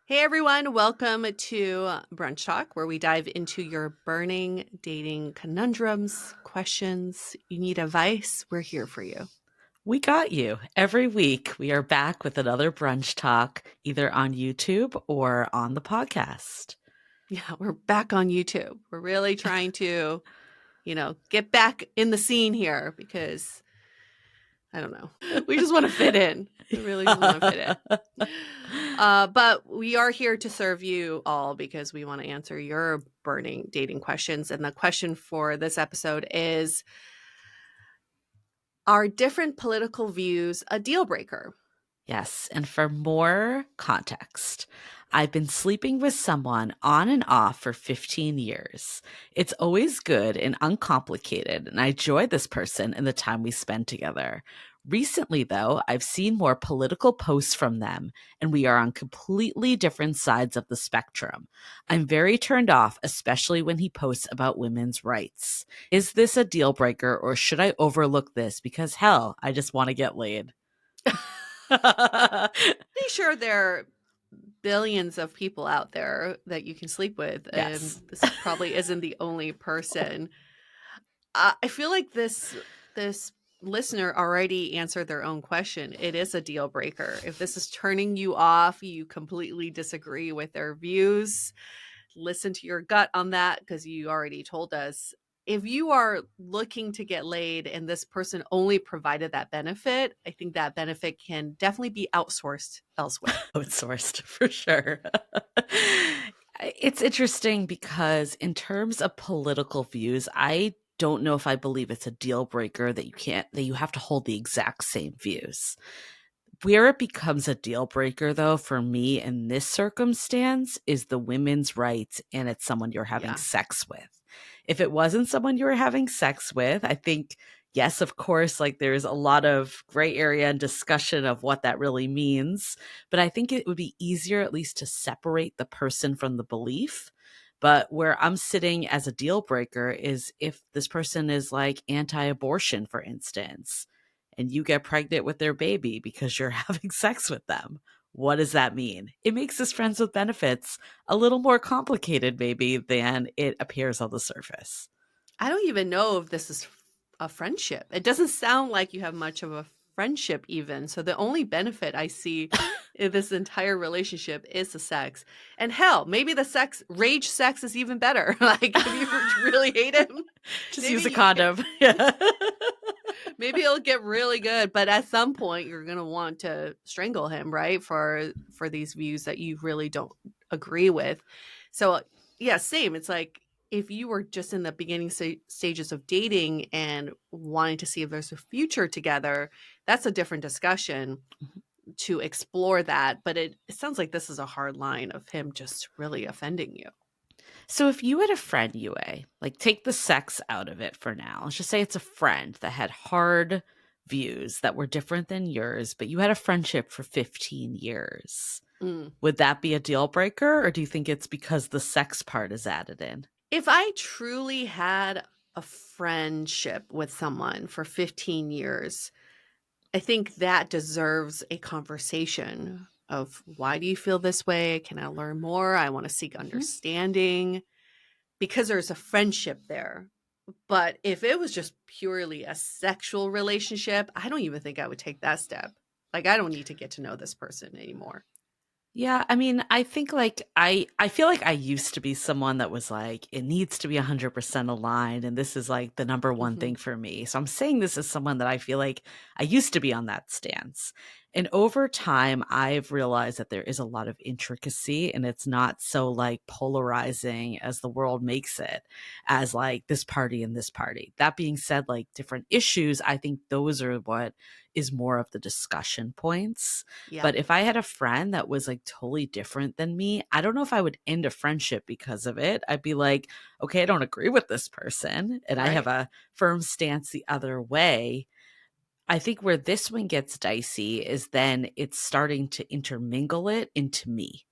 Hey everyone, welcome to Brunch Talk, where we dive into your burning dating conundrums, questions. You need advice, we're here for you. We got you. Every week, we are back with another brunch talk, either on YouTube or on the podcast. Yeah, we're back on YouTube. We're really trying to, get back in the scene here because I don't know. We just want to fit in. We really just want to fit in. But we are here to serve you all because we want to answer your burning dating questions. And the question for this episode is, are different political views a deal breaker? Yes, and for more context, I've been sleeping with someone on and off for 15 years. It's always good and uncomplicated, and I enjoy this person and the time we spend together. Recently, though, I've seen more political posts from them, and we are on completely different sides of the spectrum. I'm very turned off, especially when he posts about women's rights. Is this a deal breaker, or should I overlook this because, hell, I just want to get laid? Pretty sure there are billions of people out there that you can sleep with, and Yes. this probably isn't the only person. I feel like this listener already answered their own question. It is a deal breaker. If this is turning you off, you completely disagree with their views, listen to your gut on that because you already told us. If you are looking to get laid and this person only provided that benefit, I think that benefit can definitely be outsourced elsewhere. Outsourced for sure. It's interesting because in terms of political views, I don't know if I believe it's a deal breaker that you have to hold the exact same views. Where it becomes a deal breaker, though, for me in this circumstance is the women's rights and it's someone you're having Yeah. sex with. If it wasn't someone you were having sex with, I think, yes, of course, like there's a lot of gray area and discussion of what that really means. But I think it would be easier, at least, to separate the person from the belief. But where I'm sitting as a deal breaker is if this person is like anti abortion, for instance, and you get pregnant with their baby because you're having sex with them. What does that mean? It makes this friends with benefits a little more complicated, maybe, than it appears on the surface. I don't even know if this is a friendship. It doesn't sound like you have much of a friendship even. So the only benefit I see in this entire relationship is the sex. And hell, maybe the rage sex is even better. Like if you really hate him, Just maybe use a you can condom. Yeah. maybe it'll get really good, but at some point you're going to want to strangle him, right? For these views that you really don't agree with. So, yeah, same. It's like if you were just in the beginning stages of dating and wanting to see if there's a future together, that's a different discussion to explore that, but it sounds like this is a hard line of him just really offending you. So if you had a friend, UA, like take the sex out of it for now. Let's just say it's a friend that had hard views that were different than yours, but you had a friendship for 15 years. Mm. Would that be a deal breaker, or do you think it's because the sex part is added in? If I truly had a friendship with someone for 15 years, I think that deserves a conversation of why do you feel this way? Can I learn more? I want to seek Mhm. understanding because there's a friendship there. But if it was just purely a sexual relationship, I don't even think I would take that step. Like I don't need to get to know this person anymore. Yeah, I mean, I think like I feel like I used to be someone that was like it needs to be 100% aligned and this is like the number one Mhm. thing for me. So I'm saying this as someone that I feel like I used to be on that stance. And over time I've realized that there is a lot of intricacy and it's not so like polarizing as the world makes it as like this party and this party. That being said, like different issues, I think those are what is more of the discussion points. Yeah, But if I had a friend that was like totally different than me, I don't know if I would end a friendship because of it. I'd be like, okay, I don't agree with this person. And I have right. a firm stance the other way. I think where this one gets dicey is then it's starting to intermingle it into me,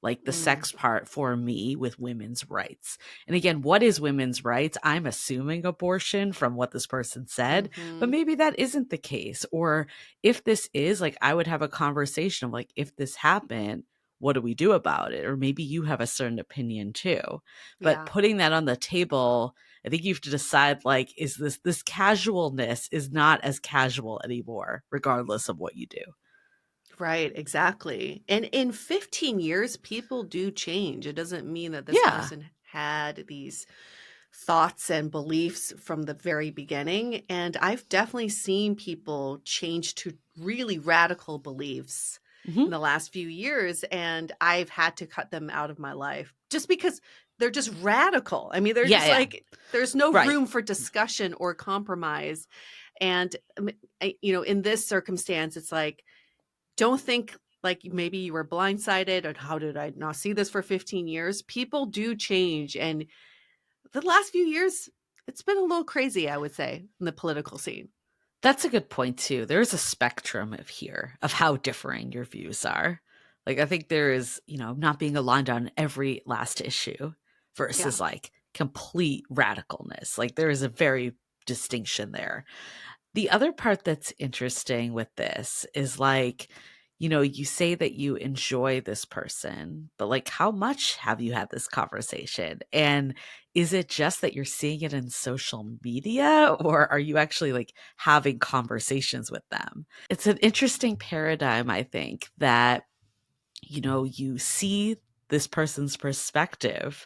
like the Mm. sex part for me with women's rights. And again, what is women's rights? I'm assuming abortion from what this person said, but Mhm. maybe that isn't the case. Or if this is, like, I would have a conversation of like, if this happened, what do we do about it? Or maybe you have a certain opinion too. But Yeah. putting that on the table, I think you have to decide, like, is this casualness is not as casual anymore, regardless of what you do. Right, exactly. And in 15 years, people do change. It doesn't mean that this Yeah. person had these thoughts and beliefs from the very beginning. And I've definitely seen people change to really radical beliefs in Hmm. the last few years. And I've had to cut them out of my life just because they're just radical. I mean, they're Yeah, just yeah. like, there's no Right. room for discussion or compromise. And, in this circumstance, it's like, don't think like maybe you were blindsided and how did I not see this for 15 years? People do change. And the last few years, it's been a little crazy, I would say, in the political scene. That's a good point too. There's a spectrum of here of how differing your views are. Like I think there is, not being aligned on every last issue Yeah. versus like complete radicalness. Like there is a very distinction there. The other part that's interesting with this is like, you say that you enjoy this person, but like, how much have you had this conversation? And is it just that you're seeing it in social media, or are you actually like having conversations with them? It's an interesting paradigm, I think, that, you see this person's perspective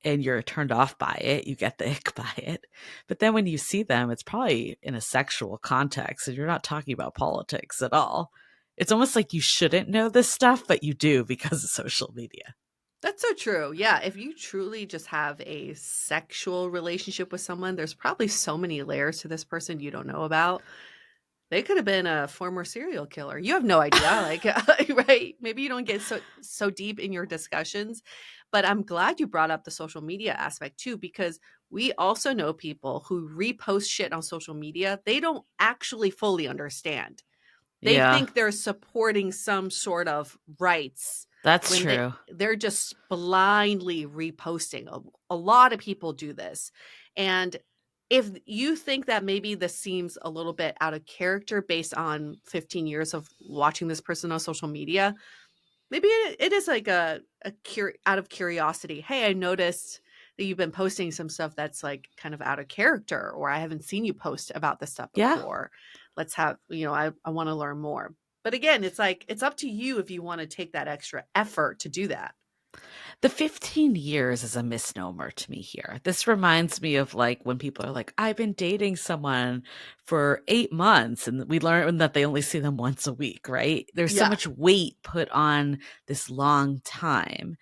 and you're turned off by it, you get the ick by it. But then when you see them, it's probably in a sexual context and you're not talking about politics at all. It's almost like you shouldn't know this stuff, but you do because of social media. That's so true. Yeah. If you truly just have a sexual relationship with someone, there's probably so many layers to this person you don't know about. They could have been a former serial killer. You have no idea, like, right? Maybe you don't get so deep in your discussions, but I'm glad you brought up the social media aspect too, because we also know people who repost shit on social media. They don't actually fully understand. They Yeah, think they're supporting some sort of rights that's when true. they're just blindly reposting. A lot of people do this. And if you think that maybe this seems a little bit out of character based on 15 years of watching this person on social media, maybe it is like out of curiosity. Hey, I noticed that you've been posting some stuff that's like kind of out of character, or I haven't seen you post about this stuff Yeah. before. Let's have, I want to learn more. But again, it's like it's up to you if you want to take that extra effort to do that. The 15 years is a misnomer to me here. This reminds me of like when people are like, I've been dating someone for 8 months, and we learn that they only see them once a week, right? There's so Yeah. much weight put on this long time.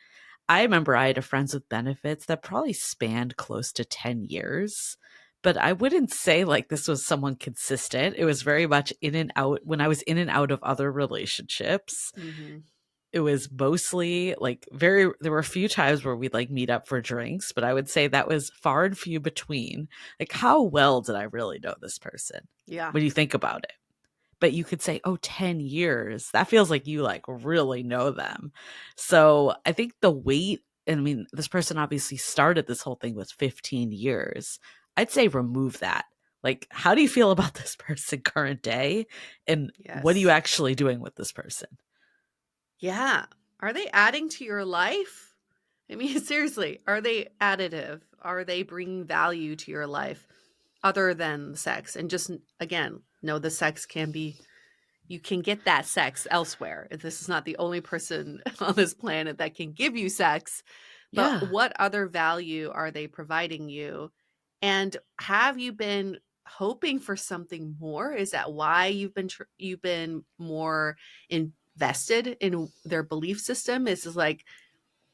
I remember I had a friends with benefits that probably spanned close to 10 years. But I wouldn't say like this was someone consistent. It was very much in and out when I was in and out of other relationships. Hmm. It was mostly like there were a few times where we'd like meet up for drinks, but I would say that was far and few between. Like, how well did I really know this person Yeah. when you think about it? But you could say, oh, 10 years. That feels like you like really know them. So I think the weight, I mean, this person obviously started this whole thing with 15 years. I'd say remove that. Like, how do you feel about this person current day? And what are you Yes. actually doing with this person? Yeah. Are they adding to your life? I mean, seriously, are they additive? Are they bringing value to your life other than sex? And just, again, know the sex can be, you can get that sex elsewhere. This is not the only person on this planet that can give you sex, but Yeah. what other value are they providing you? And have you been hoping for something more? Is that why you've been more invested in their belief system? Is like,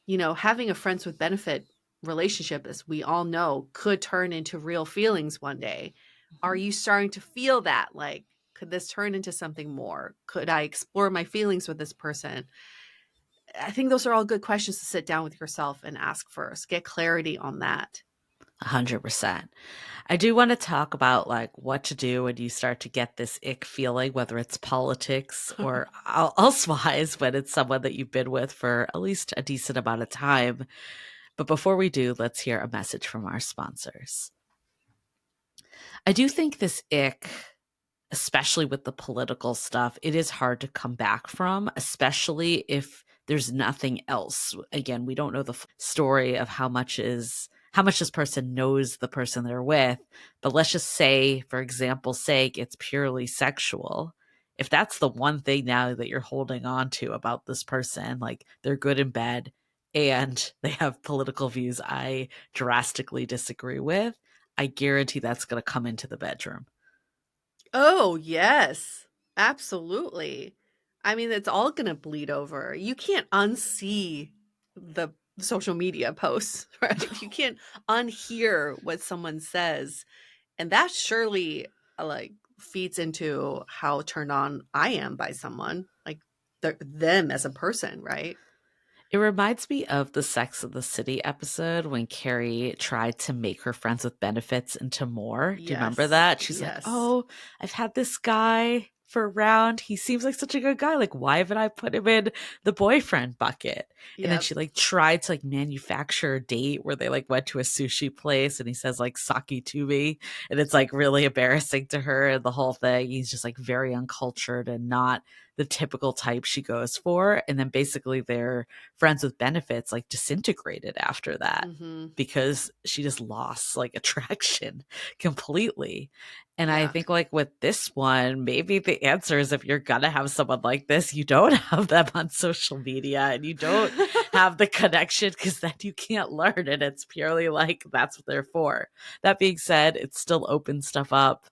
having a friends with benefit relationship, as we all know, could turn into real feelings one day. Are Mhm. you starting to feel that? Like, could this turn into something more? Could I explore my feelings with this person? I think those are all good questions to sit down with yourself and ask first. Get clarity on that. 100%. I do want to talk about like what to do when you start to get this ick feeling, whether it's politics or elsewise, when it's someone that you've been with for at least a decent amount of time. But before we do, let's hear a message from our sponsors. I do think this ick, especially with the political stuff, it is hard to come back from, especially if there's nothing else. Again, we don't know the story of how much this person knows the person they're with, but let's just say, for example's sake, it's purely sexual. If that's the one thing now that you're holding on to about this person, like they're good in bed and they have political views I drastically disagree with, I guarantee that's going to come into the bedroom. Oh, yes. Absolutely. I mean, it's all gonna bleed over. You can't unsee the social media posts, right? You can't unhear what someone says, and that surely, like, feeds into how turned on I am by someone, like, them as a person, right? It reminds me of the Sex of the City episode when Carrie tried to make her friends with benefits into more. Do you remember Yes, that? She's like, yes. "Oh, I've had this guy for a round. He seems like such a good guy. Like, why haven't I put him in the boyfriend bucket?" And then Yep. she like tried to like manufacture a date where they like went to a sushi place and he says like "sake to me," and it's like really embarrassing to her and the whole thing. He's just like very uncultured and not the typical type she goes for. And then basically they're friends with benefits like disintegrated after that Mhm. because she just lost like attraction completely. And I Yeah. think like with this one, maybe the answer is if you're gonna have someone like this, you don't have them on social media and you don't have the connection because then you can't learn and it's purely like that's what they're for. That being said, it still opens stuff up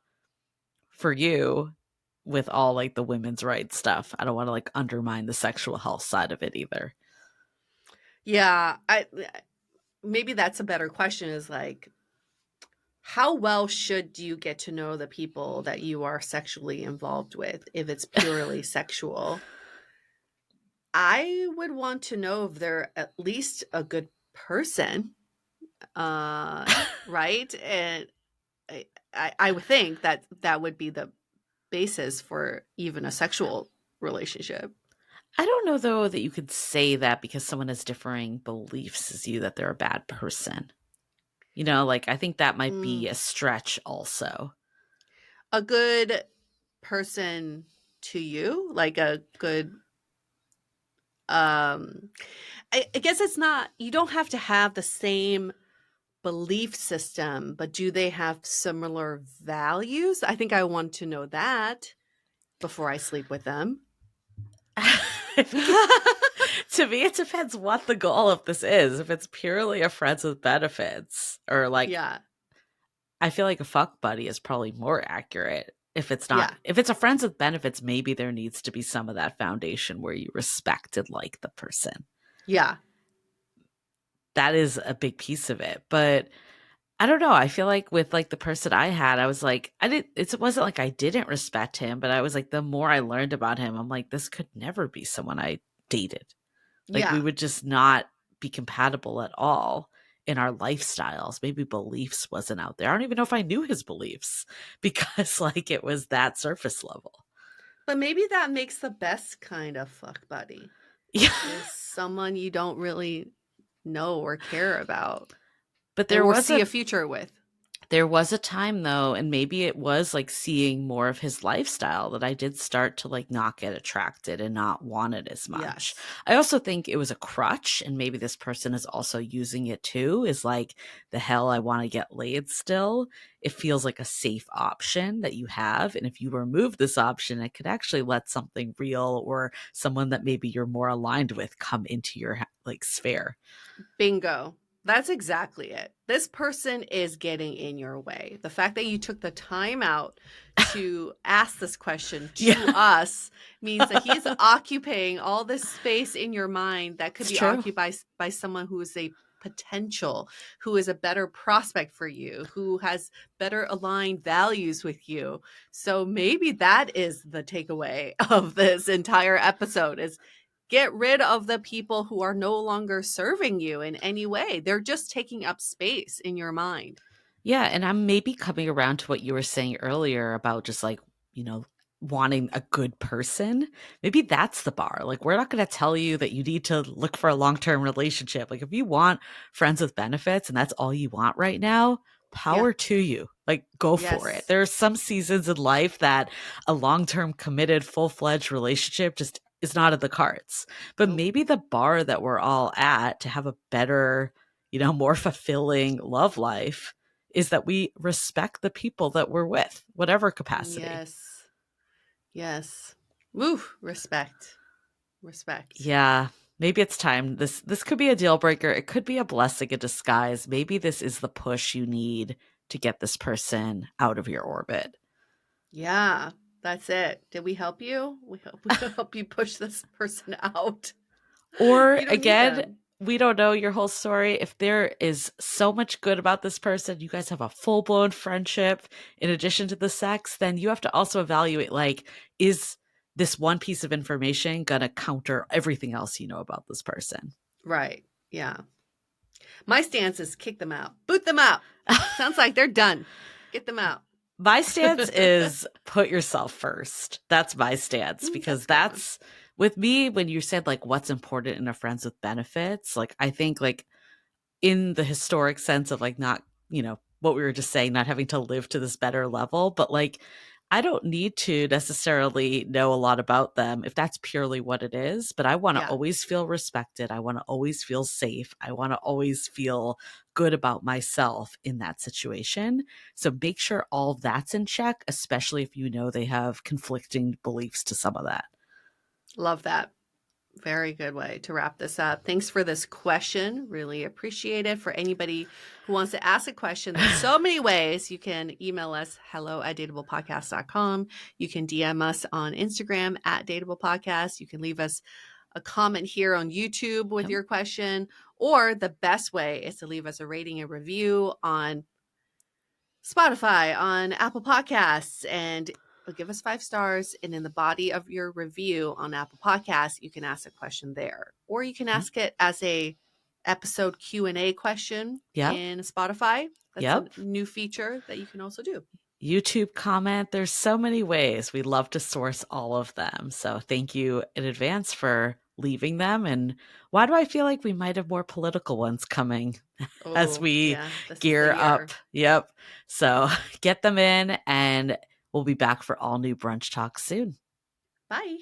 for you with all like the women's rights stuff. I don't want to like undermine the sexual health side of it either. Yeah, I maybe that's a better question is, like, how well should you get to know the people that you are sexually involved with if it's purely sexual? I would want to know if they're at least a good person, uh, right? And I would think that that would be the basis for even a sexual relationship. I don't know though that you could say that because someone has differing beliefs as you that they're a bad person. You know, like I think that might Mm, be a stretch also. a good person to you, like a good um I guess it's not you don't have to have the same belief system, but do they have similar values? I think I want to know that before I sleep with them. I think to me it depends what the goal of this is. If it's purely a friends with benefits or like Yeah. I feel like a fuck buddy is probably more accurate. Yeah. If it's a friends with benefits, maybe there needs to be some of that foundation where you respect and like the person. Yeah. That is a big piece of it. But I don't know. I feel like with like the person I had, I was like, it wasn't like I didn't respect him, but I was like, the more I learned about him, I'm like, this could never be someone I dated. Like we Yeah. would just not be compatible at all in our lifestyles. Maybe beliefs wasn't out there. I don't even know if I knew his beliefs because like it was that surface level. But maybe that makes the best kind of fuck buddy Yeah. is someone you don't really know or care about But or see a future with. there was a time though, and maybe it was like seeing more of his lifestyle that I did start to like not get attracted and not want it as much. Yes. I also think it was a crutch, and maybe this person is also using it too, is like the hell I want to get laid still. It feels like a safe option that you have. And if you remove this option, it could actually let something real or someone that maybe you're more aligned with come into your like sphere. Bingo. That's exactly it. This person is getting in your way. The fact that you took the time out to ask this question to Yeah. us means that he's occupying all this space in your mind that could It's be true. occupied by someone who is a potential, who is a better prospect for you, who has better aligned values with you. So maybe that is the takeaway of this entire episode is get rid of the people who are no longer serving you in any way. They're just taking up space in your mind. Yeah, and I'm maybe coming around to what you were saying earlier about just like, you know, wanting a good person. Maybe that's the bar. Like, we're not going to tell you that you need to look for a long term relationship. Like, if you want friends with benefits and that's all you want right now, Yeah. power to you. Like, go for it. Yes. There are some seasons in life that a long term, committed, full fledged relationship just is not in the cards. But Nope. maybe the bar that we're all at to have a better, more fulfilling love life is that we respect the people that we're with, whatever capacity. Yes. Yes. Woo, respect. Respect. Yeah, maybe it's time. This could be a deal breaker. It could be a blessing in disguise. Maybe this is the push you need to get this person out of your orbit. Yeah, that's it. Did we help you? We help you push this person out. Or You don't need again, them. we don't know your whole story. If there is so much good about this person, you guys have a full blown friendship in addition to the sex, then you have to also evaluate like, is this one piece of information going to counter everything else you know about this person? Right. Yeah. My stance is kick them out. Boot them out. Sounds like they're done. Get them out. My stance is put yourself first. That's my stance because That's a good one. that's with me when you said like what's important in a friends with benefits. Like I think like in the historic sense of like not, what we were just saying, not having to live to this better level, but like I don't need to necessarily know a lot about them if that's purely what it is, but I want to Yeah. always feel respected. I want to always feel safe. I want to always feel good about myself in that situation. So make sure all that's in check, especially if you know they have conflicting beliefs to some of that. Love that. Very good way to wrap this up. Thanks for this question. Really appreciate it. For anybody who wants to ask a question, there's so many ways. You can email us hello@dateablepodcast.com. You can DM us on Instagram @dateablepodcast. You can leave us a comment here on YouTube with Yep. your question, or the best way is to leave us a rating and review on Spotify, on Apple Podcasts, and give us 5 stars. And in the body of your review on Apple Podcasts, you can ask a question there, or you can Mhm. ask it as a episode Q&A question Yep. in Spotify. That's a Yep. new feature that you can also do. YouTube comment. There's so many ways. We love to source all of them. So thank you in advance for leaving them. And why do I feel like we might have more political ones coming as Oh, we yeah, this is the gear up? year. Yep. So get them in, and we'll be back for all new brunch talk soon. Bye.